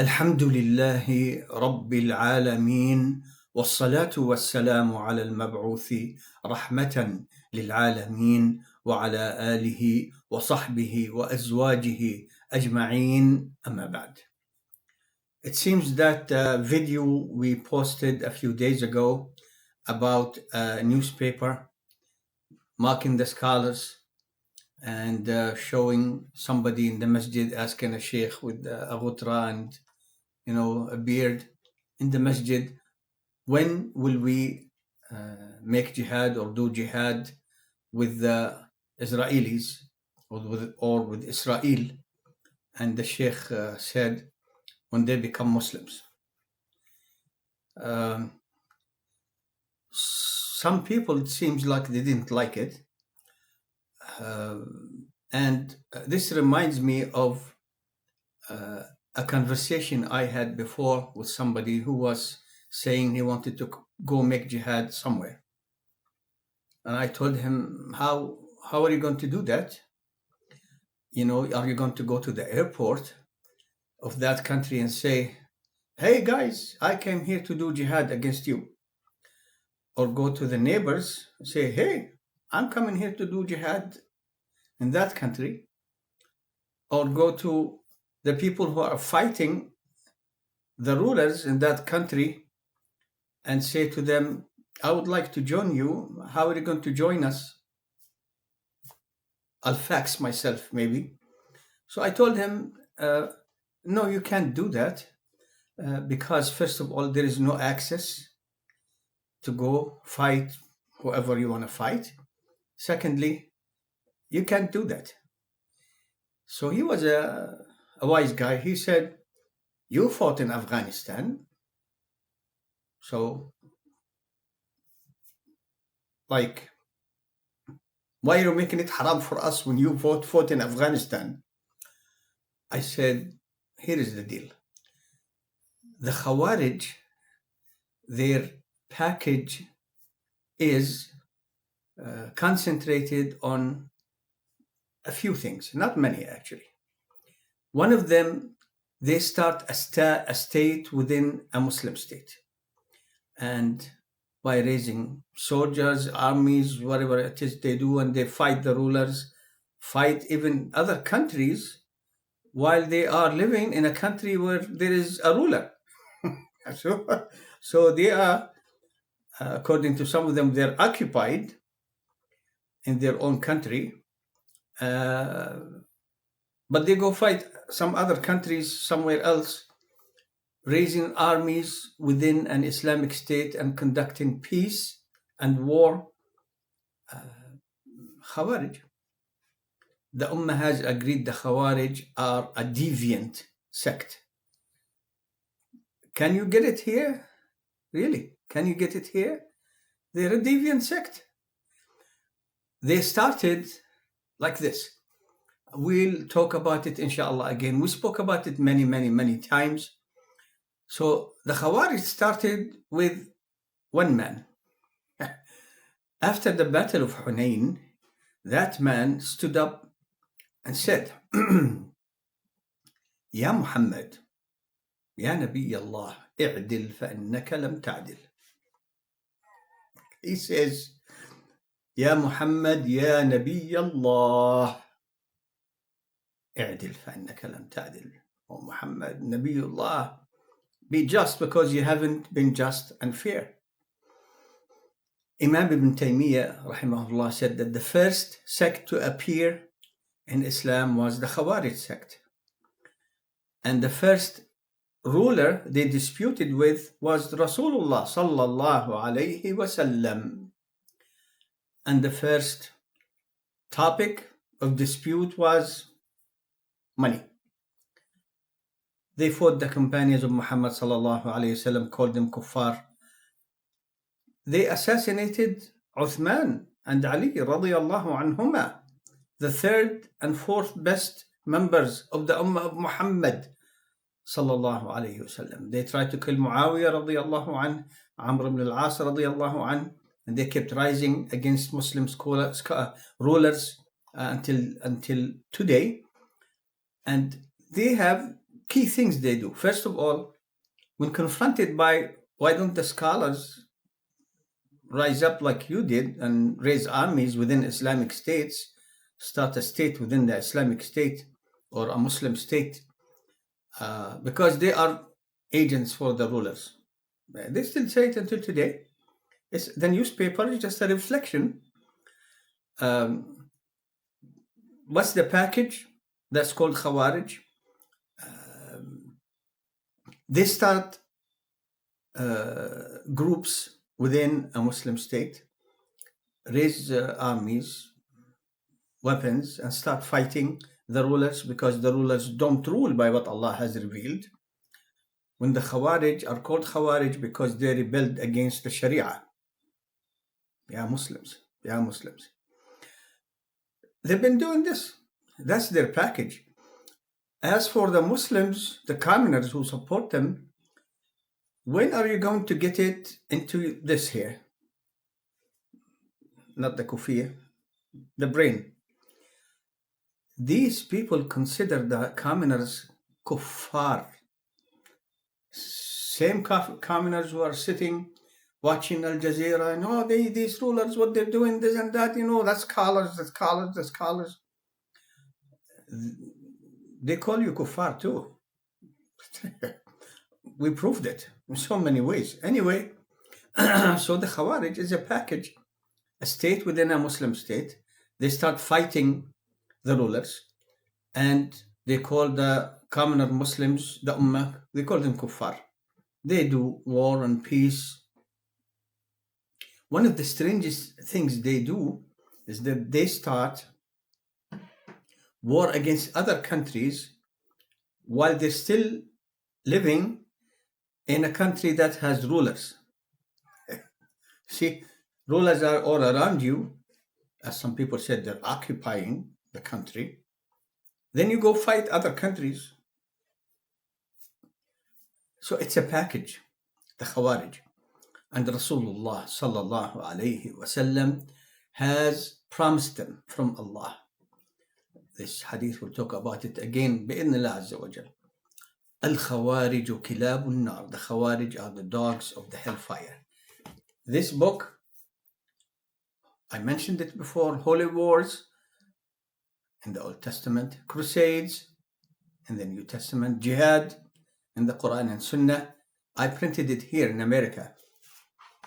الحمد لله رب العالمين والصلاة والسلام على المبعوث رحمة للعالمين وعلى آله وصحبه وأزواجه أجمعين أما بعد. It seems that video we posted a few days ago about a newspaper marking the scholars and showing somebody in the masjid asking a sheikh with a ghutra and a beard in the masjid, when will we make jihad or do jihad with the Israelis or with Israel? And the sheikh said, when they become Muslims. Some people, it seems like they didn't like it. And this reminds me of a conversation I had before with somebody who was saying he wanted to go make jihad somewhere. And I told him, how are you going to do that? Are you going to go to the airport of that country and say, hey guys, I came here to do jihad against you? Or go to the neighbors and say, hey, I'm coming here to do jihad in that country? Or go to the people who are fighting the rulers in that country and say to them, I would like to join you. How are you going to join us? I'll fax myself, maybe. So I told him, no, you can't do that because, first of all, there is no access to go fight whoever you want to fight. Secondly, you can't do that. So he was a wise guy. He said, you fought in Afghanistan. So, why are you making it haram for us when you fought in Afghanistan? I said, here is the deal. The Khawarij, their package is concentrated on a few things, not many actually. One of them, they start a state within a Muslim state. And by raising soldiers, armies, whatever it is they do, and they fight the rulers, fight even other countries while they are living in a country where there is a ruler. So they are, according to some of them, they're occupied in their own country, but they go fight some other countries somewhere else, raising armies within an Islamic state and conducting peace and war. Khawarij. The Ummah has agreed the Khawarij are a deviant sect. Can you get it here? Really? Can you get it here? They're a deviant sect. They started like this. We'll talk about it, inshallah, again. We spoke about it many, many, many times. So the Khawarij started with one man. After the Battle of Hunayn, that man stood up and said, Ya Muhammad, Ya Nabi Allah, i'dil fa'annaka lam ta'dil. He says, Ya Muhammad, Ya Nabi Allah, i'dil fa'annaka lam ta'dil. Oh Muhammad, Nabi Allah, be just because you haven't been just and fair. Imam Ibn Taymiyyah, rahimahullah, said that the first sect to appear in Islam was the Khawarij sect. And the first ruler they disputed with was Rasulullah sallallahu alayhi wasallam. And the first topic of dispute was money. They fought the companions of Muhammad sallallahu alayhi wasallam, called them kuffar. They assassinated Uthman and Ali radiyallahu anhuma, the third and fourth best members of the Ummah of Muhammad sallallahu alayhi wasallam. They tried to kill Muawiyah radiyallahu anh, Amr ibn al-As radiyallahu anh, and they kept rising against Muslim rulers until today. And they have key things they do. First of all, when confronted by why don't the scholars rise up like you did and raise armies within Islamic states, start a state within the Islamic state or a Muslim state, because they are agents for the rulers. They still say it until today. The newspaper is just a reflection. What's the package? That's called Khawarij. They start groups within a Muslim state, raise armies, weapons, and start fighting the rulers because the rulers don't rule by what Allah has revealed. When the Khawarij are called Khawarij because they rebelled against the Sharia. Yeah, Muslims. They've been doing this. That's their package. As for the Muslims, the commoners who support them, when are you going to get it into this here? Not the kufiya, the brain. These people consider the commoners kuffar. Same commoners who are sitting watching Al Jazeera and these rulers, what they're doing, this and that, that's scholars. They call you kuffar too. We proved it in so many ways. Anyway, so the Khawarij is a package, a state within a Muslim state. They start fighting the rulers, and they call the commoner Muslims, the Ummah, they call them kuffar. They do war and peace. One of the strangest things they do is that they start war against other countries while they're still living in a country that has rulers. See, rulers are all around you. As some people said, they're occupying the country. Then you go fight other countries. So it's a package, the Khawarij. And Rasulullah sallallahu alayhi wasallam has promised them from Allah. This hadith, we'll talk about it again, bi'idhnillah azza wa jal. Al-Khawariju kilabun nar. The Khawarij are the dogs of the hellfire. This book, I mentioned it before, holy wars in the Old Testament, crusades in the New Testament, jihad in the Quran and Sunnah. I printed it here in America.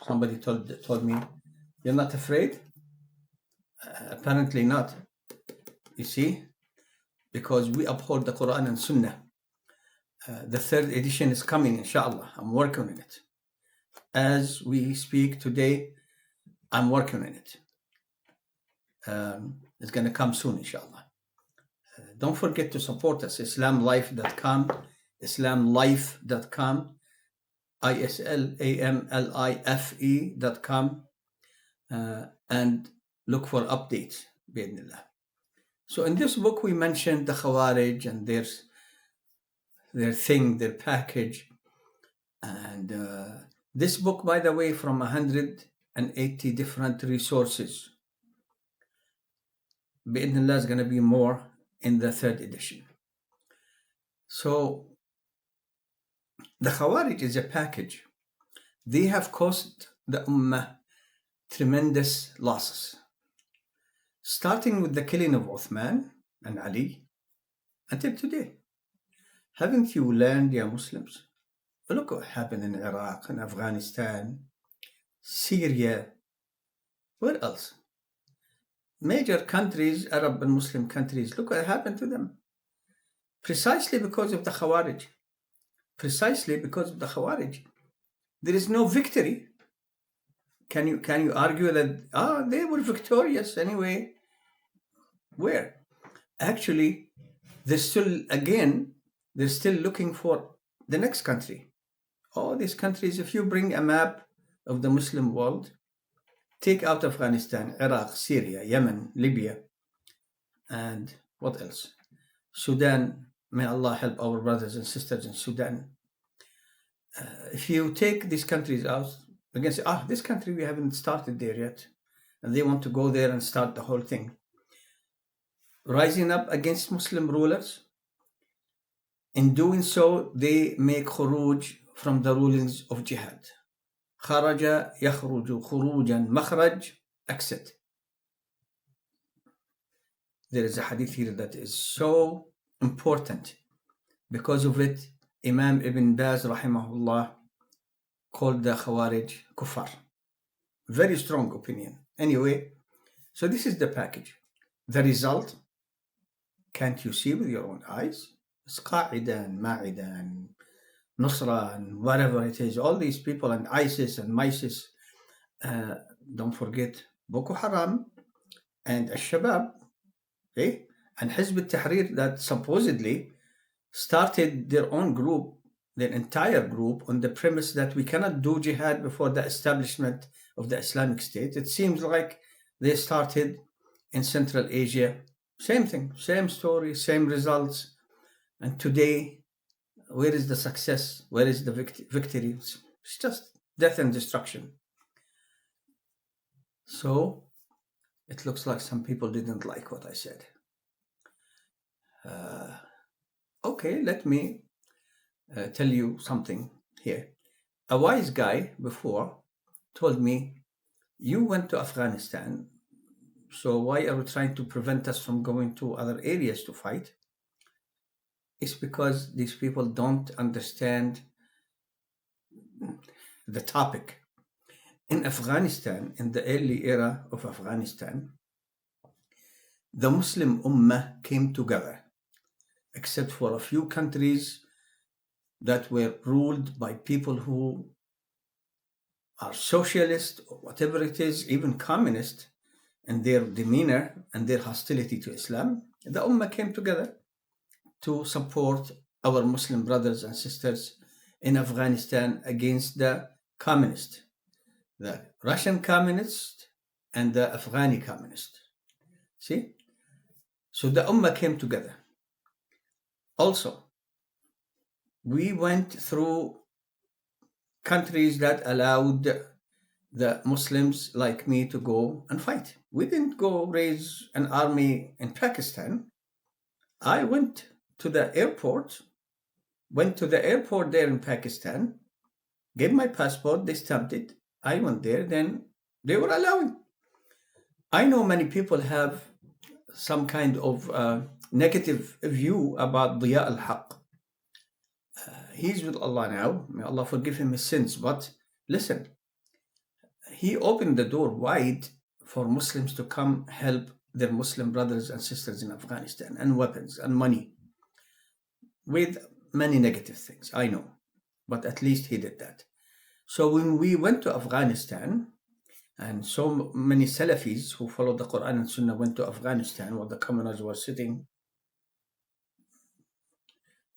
Somebody told me, you're not afraid? Apparently not. You see, because we uphold the Quran and Sunnah. The third edition is coming, inshallah. I'm working on it. As we speak today, I'm working on it. It's going to come soon, inshallah. Don't forget to support us, islamlife.com, islamlife.com, islamlife.com, and look for updates, bi'idhnillah. So in this book, we mentioned the Khawarij and their thing, their package. And this book, by the way, from 180 different resources. Bi'idhnillah is going to be more in the third edition. So the Khawarij is a package. They have caused the Ummah tremendous losses, starting with the killing of Uthman and Ali until today. Haven't you learned, ya Muslims? Look what happened in Iraq and Afghanistan, Syria. Where else? Major countries, Arab and Muslim countries, look what happened to them. Precisely because of the Khawarij. There is no victory. Can you argue that they were victorious anyway? Where? Actually, they're still looking for the next country. All these countries, if you bring a map of the Muslim world, take out Afghanistan, Iraq, Syria, Yemen, Libya, and what else? Sudan. May Allah help our brothers and sisters in Sudan. If you take these countries out, we can say, this country we haven't started there yet, and they want to go there and start the whole thing. Rising up against Muslim rulers, In doing so, they make khuruj from the rulings of jihad. خرج يخرج خروجا مخرج, exit. There is a hadith here that is so important. Because of it, Imam Ibn Baz rahimahullah called the Khawarij kuffar. Very strong opinion. Anyway, so this is the package. The result, can't you see with your own eyes? It's Qaeda and Ma'ida and Nusra and whatever it is, all these people, and ISIS and MISIS. Don't forget Boko Haram and Al-Shabaab, okay? And Hizb al-Tahrir that supposedly started their own group, their entire group, on the premise that we cannot do jihad before the establishment of the Islamic State. It seems like they started in Central Asia. Same thing, same story, same results. And today, where is the success? Where is the victory? It's just death and destruction. So it looks like some people didn't like what I said. Okay, let me tell you something here. A wise guy before told me, you went to Afghanistan, so why are you trying to prevent us from going to other areas to fight? It's because these people don't understand the topic. In Afghanistan, in the early era of Afghanistan, the Muslim Ummah came together, except for a few countries that were ruled by people who are socialist, or whatever it is, even communist, in their demeanor and their hostility to Islam. The Ummah came together to support our Muslim brothers and sisters in Afghanistan against the communist, the Russian communist and the Afghani communist. See? So the Ummah came together. Also, we went through countries that allowed the Muslims like me to go and fight. We didn't go raise an army in Pakistan. I went to the airport there in Pakistan, gave my passport, they stamped it. I went there, then they were allowing. I know many people have some kind of negative view about Diya al-Haq. He's with Allah now. May Allah forgive him his sins. But listen, he opened the door wide for Muslims to come help their Muslim brothers and sisters in Afghanistan, and weapons and money, with many negative things, I know. But at least he did that. So when we went to Afghanistan, and so many Salafis who followed the Quran and Sunnah went to Afghanistan while the commoners were sitting,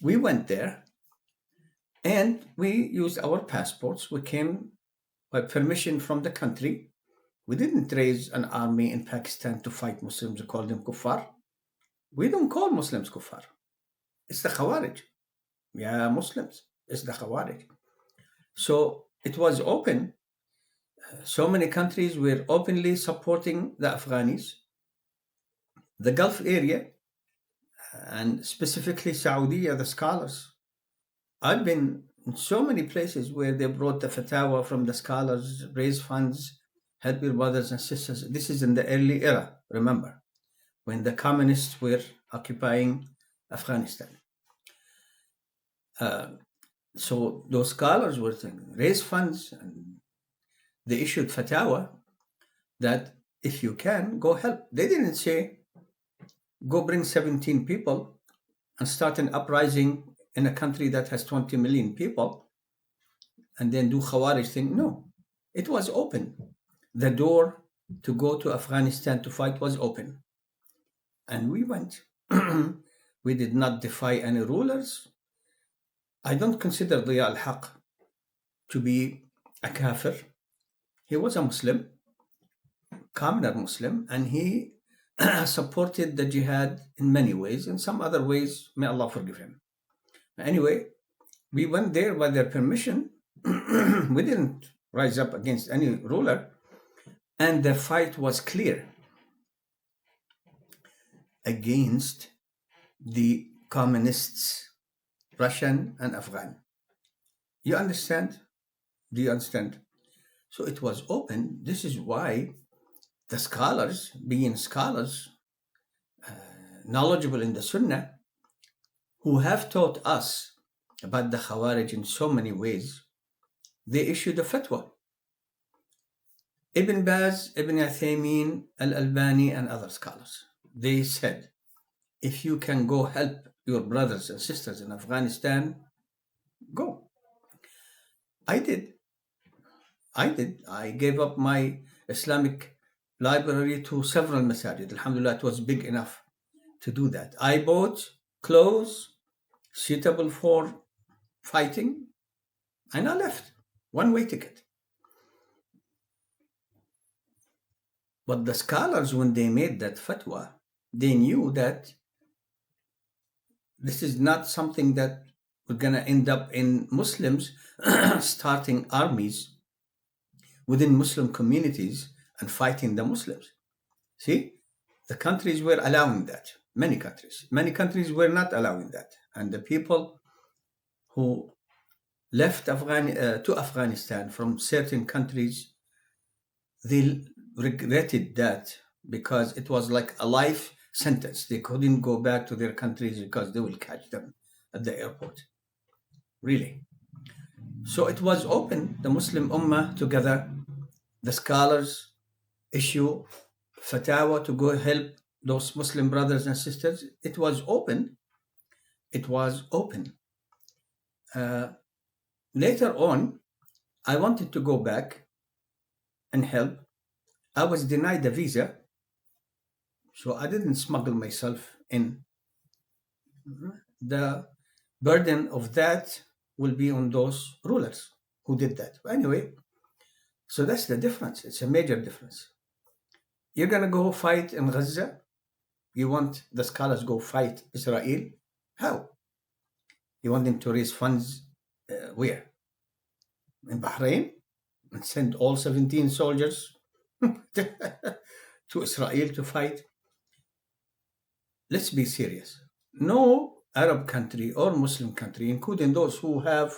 we went there and we used our passports. We came by permission from the country. We didn't raise an army in Pakistan to fight Muslims and call them kuffar. We don't call Muslims kuffar. It's the Khawarij. Yeah, Muslims. It's the Khawarij. So it was open. So many countries were openly supporting the Afghanis. The Gulf area, and specifically Saudi, the scholars. I've been in so many places where they brought the fatwa from the scholars, raise funds, help your brothers and sisters. This is in the early era, remember, when the communists were occupying Afghanistan. So those scholars were thinking, raise funds, and they issued fatwa that if you can, go help. They didn't say, go bring 17 people and start an uprising in a country that has 20 million people and then do Khawarij thing. No, it was open. The door to go to Afghanistan to fight was open. And we went. We did not defy any rulers. I don't consider Diya al-Haq to be a kafir. He was a Muslim, commoner Muslim, and he supported the jihad in many ways. In some other ways, may Allah forgive him. Anyway, we went there by their permission. We didn't rise up against any ruler. And the fight was clear against the communists Russian and Afghan. You understand? Do you understand? So it was open. This is why the scholars, being scholars, knowledgeable in the Sunnah, who have taught us about the Khawarij in so many ways, they issued a fatwa. Ibn Baz, Ibn Uthaymeen, Al-Albani, and other scholars, they said, if you can go help your brothers and sisters in Afghanistan, go. I did. I gave up my Islamic library to several masajid. Alhamdulillah, it was big enough to do that. I bought clothes suitable for fighting, and I left. One-way ticket. But the scholars, when they made that fatwa, they knew that this is not something that we're going to end up in Muslims starting armies within Muslim communities and fighting the Muslims. See, the countries were allowing that. Many countries were not allowing that. And the people who left to Afghanistan from certain countries, they regretted that because it was like a life sentence. They couldn't go back to their countries because they will catch them at the airport. Really. So it was open, the Muslim Ummah together, the scholars issue fatwa to go help those Muslim brothers and sisters. It was open. Later on, I wanted to go back and help. I was denied a visa, so I didn't smuggle myself in. The burden of that will be on those rulers who did that. Anyway, so that's the difference. It's a major difference. You're going to go fight in Gaza? You want the scholars go fight Israel? How? You want them to raise funds where? In Bahrain? And send all 17 soldiers to Israel to fight? Let's be serious. No Arab country or Muslim country, including those who have,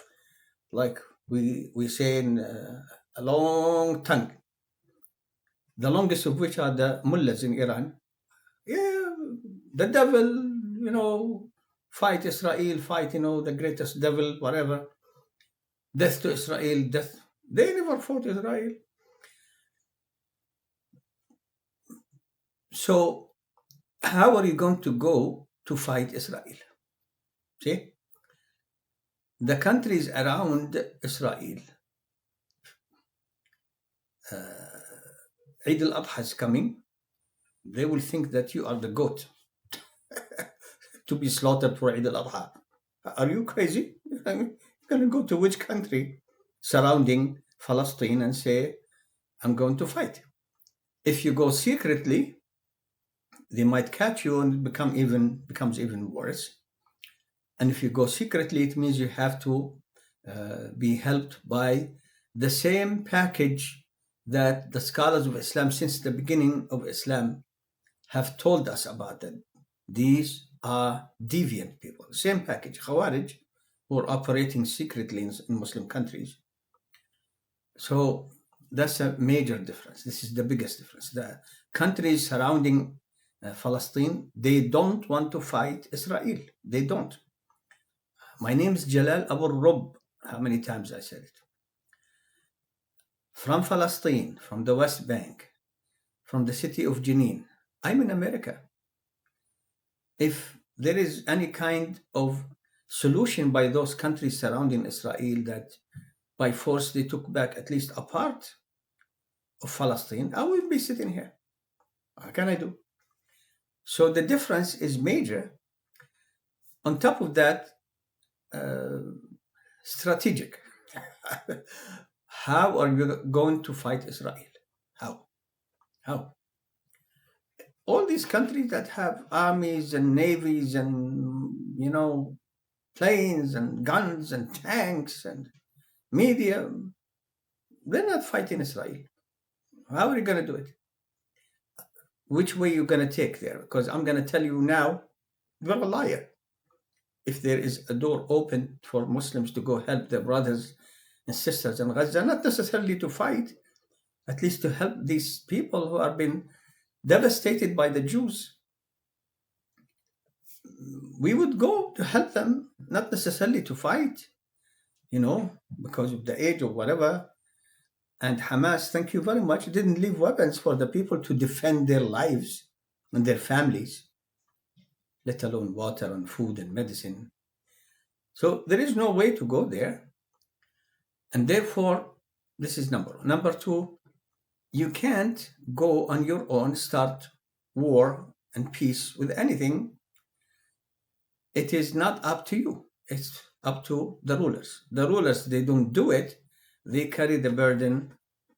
like we say, a long tongue, the longest of which are the mullahs in Iran. Yeah, the devil, fight Israel, fight, the greatest devil, whatever. Death to Israel, death. They never fought Israel. So how are you going to go to fight Israel? See? The countries around Israel, Eid al-Adha is coming. They will think that you are the goat to be slaughtered for Eid al-Adha. Are you crazy? You're going to go to which country surrounding Palestine and say, I'm going to fight? If you go secretly, they might catch you and it becomes even worse. And if you go secretly, it means you have to be helped by the same package that the scholars of Islam since the beginning of Islam have told us about it. These are deviant people. Same package. Khawarij, who are operating secretly in Muslim countries. So that's a major difference. This is the biggest difference. The countries surrounding Palestine, they don't want to fight Israel. They don't. My name is Jalal Abualrub. How many times I said it? From Palestine, from the West Bank, from the city of Jenin. I'm in America. If there is any kind of solution by those countries surrounding Israel that by force they took back at least a part of Palestine, I will be sitting here. What can I do? So the difference is major. On top of that, strategic. How are you going to fight Israel? How? All these countries that have armies and navies and, planes and guns and tanks and media, they're not fighting Israel. How are you going to do it? Which way are you going to take there? Because I'm going to tell you now, you're a liar. if there is a door open for Muslims to go help their brothers and sisters in Gaza, not necessarily to fight, at least to help these people who are being devastated by the Jews, we would go to help them, not necessarily to fight, because of the age or whatever. And Hamas, thank you very much, didn't leave weapons for the people to defend their lives and their families, let alone water and food and medicine. So there is no way to go there. And therefore, this is number one. Number two, you can't go on your own, start war and peace with anything. It is not up to you. It's up to the rulers. The rulers, they don't do it. They carry the burden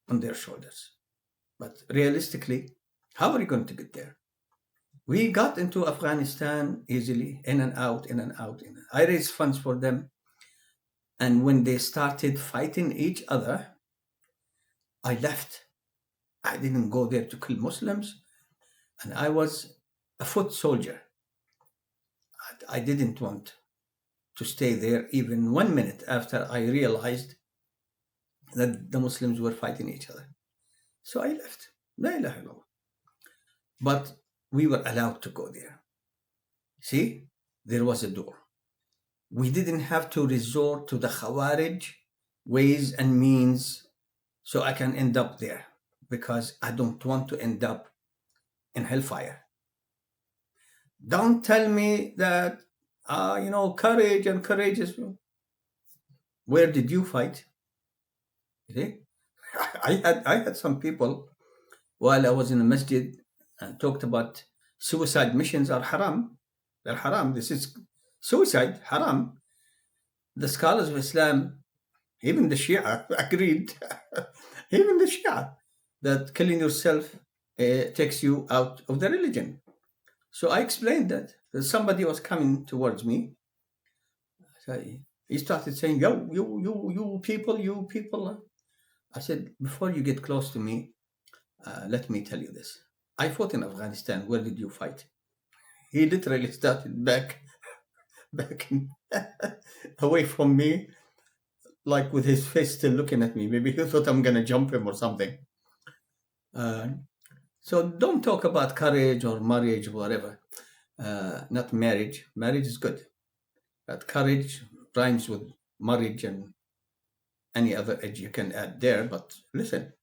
on their shoulders. But realistically, how are you going to get there? We got into Afghanistan easily, in and out, in and out. I raised funds for them. And when they started fighting each other, I left. I didn't go there to kill Muslims. And I was a foot soldier. I didn't want to stay there even 1 minute after I realized that the Muslims were fighting each other. So I left. La ilaha illallah. But we were allowed to go there. See, there was a door. We didn't have to resort to the Khawarij ways and means so I can end up there, because I don't want to end up in hellfire. Don't tell me that, courage and courageous. Where did you fight? See? I had some people while I was in the masjid talked about suicide missions are haram. They're haram. This is suicide, haram. The scholars of Islam, even the Shia, agreed, even the Shia, that killing yourself takes you out of the religion. So I explained that. Somebody was coming towards me. So he started saying, you people. I said, before you get close to me, let me tell you this. I fought in Afghanistan. Where did you fight? He literally started back away from me, like with his face still looking at me. Maybe he thought I'm going to jump him or something. So don't talk about courage or marriage or whatever. Not marriage. Marriage is good. But courage rhymes with marriage and any other edge you can add there. But listen,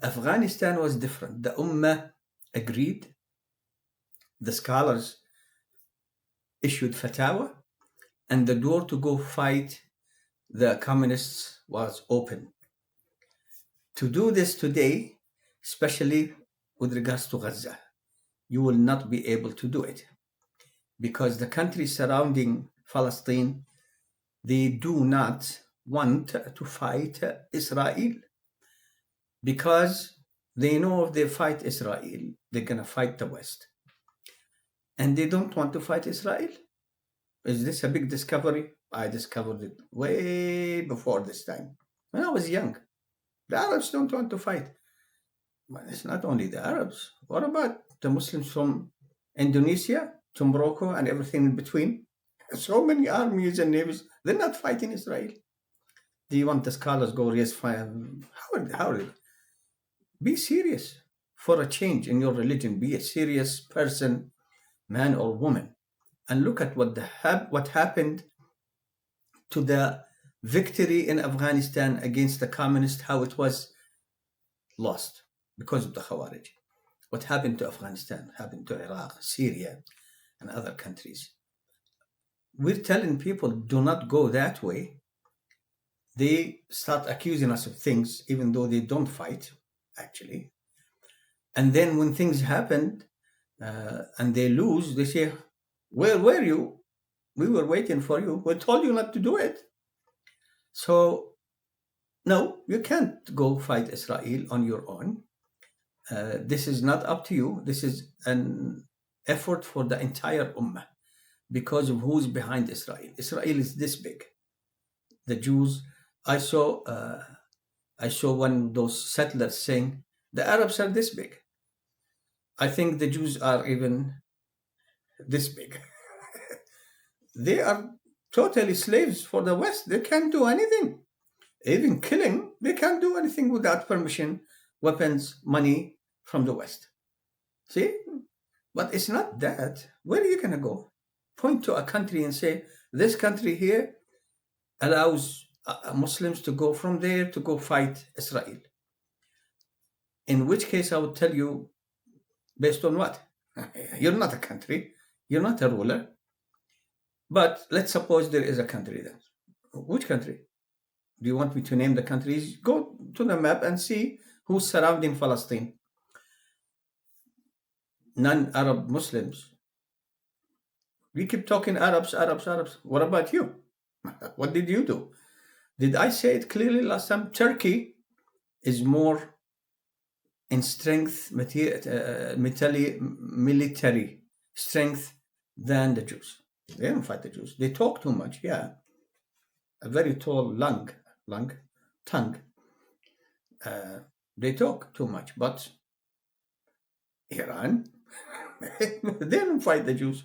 Afghanistan was different. The Ummah agreed. The scholars issued fatwa, and the door to go fight the communists was open. To do this today, especially with regards to Gaza, you will not be able to do it, because the countries surrounding Palestine, they do not want to fight Israel, because they know if they fight Israel, they're going to fight the West. And they don't want to fight Israel. Is this a big discovery? I discovered it way before this time, when I was young. The Arabs don't want to fight. But it's not only the Arabs. What about the Muslims from Indonesia to Morocco and everything in between? So many armies and navies, they're not fighting Israel. Do you want the scholars go raise fire? How? Be serious for a change in your religion. Be a serious person, man or woman, and look at what happened to the victory in Afghanistan against the communists, how it was lost because of the Khawarij. What happened to Afghanistan happened to Iraq, Syria, and other countries. We're telling people, do not go that way. They start accusing us of things, even though they don't fight, actually. And then when things happen and they lose, they say, where were you? We were waiting for you. We told you not to do it. So, no, you can't go fight Israel on your own. This is not up to you. This is an effort for the entire Ummah, because of who's behind Israel. Israel is this big. The Jews, I saw one of those settlers saying, the Arabs are this big. I think the Jews are even this big. they are totally slaves for the West. They can't do anything. Even killing, they can't do anything without permission, weapons, money from the West. See? But it's not that. Where are you going to go? Point to a country and say, this country here allows Muslims to go from there to go fight Israel. In which case, I would tell you, based on what? You're not a country. You're not a ruler. But let's suppose there is a country then. Which country? Do you want me to name the countries? Go to the map and see who's surrounding Palestine. Non-Arab Muslims. We keep talking Arabs. What about you? What did you do? Did I say it clearly last time? Turkey is more in strength, military strength than the Jews. They don't fight the Jews. They talk too much, yeah. A very tall tongue. They talk too much, but Iran, they don't fight the Jews.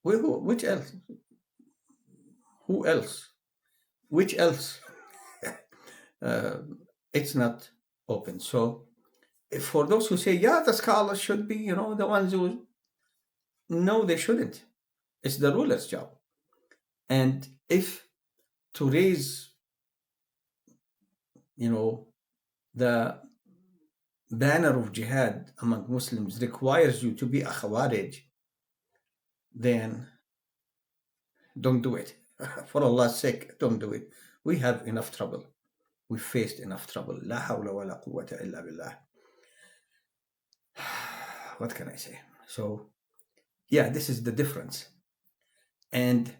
Which else? Who else? Which else? It's not open. So, for those who say, yeah, the scholars should be, the ones who... No, they shouldn't. It's the ruler's job. And if to raise, the banner of jihad among Muslims requires you to be a Khawarij, then don't do it. For Allah's sake, don't do it. We have enough trouble. We faced enough trouble. La hawla wa la quwwata illa billah. What can I say? So, yeah, this is the difference. And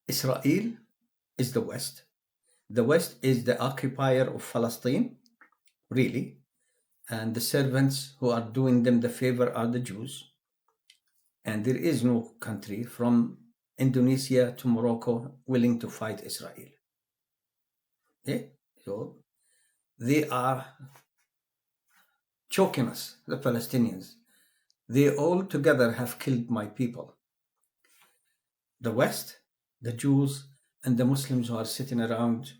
Israel is the West. The West is the occupier of Palestine, really. And the servants who are doing them the favor are the Jews. And there is no country from Indonesia to Morocco willing to fight Israel. Okay? So they are choking us, the Palestinians. They all together have killed my people. The West, the Jews, and the Muslims who are sitting around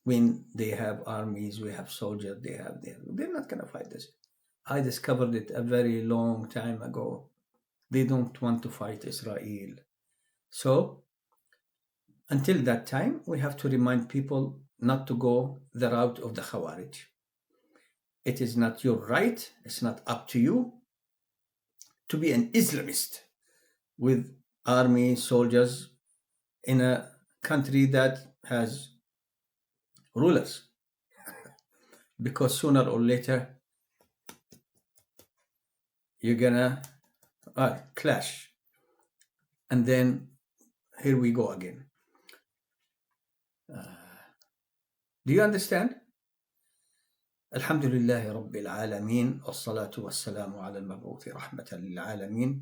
when they have armies, we have soldiers, they're not going to fight this. I discovered it a very long time ago. They don't want to fight Israel. So, until that time, we have to remind people not to go the route of the Khawarij. It is not your right, it's not up to you to be an Islamist with army, soldiers in a country that has rulers. Because sooner or later, you're gonna clash. And then here we go again. Do you understand? Alhamdulillahi Rabbil Alameen, wassalatu wassalamu ala al-mab'uthi rahmatan lil alamin.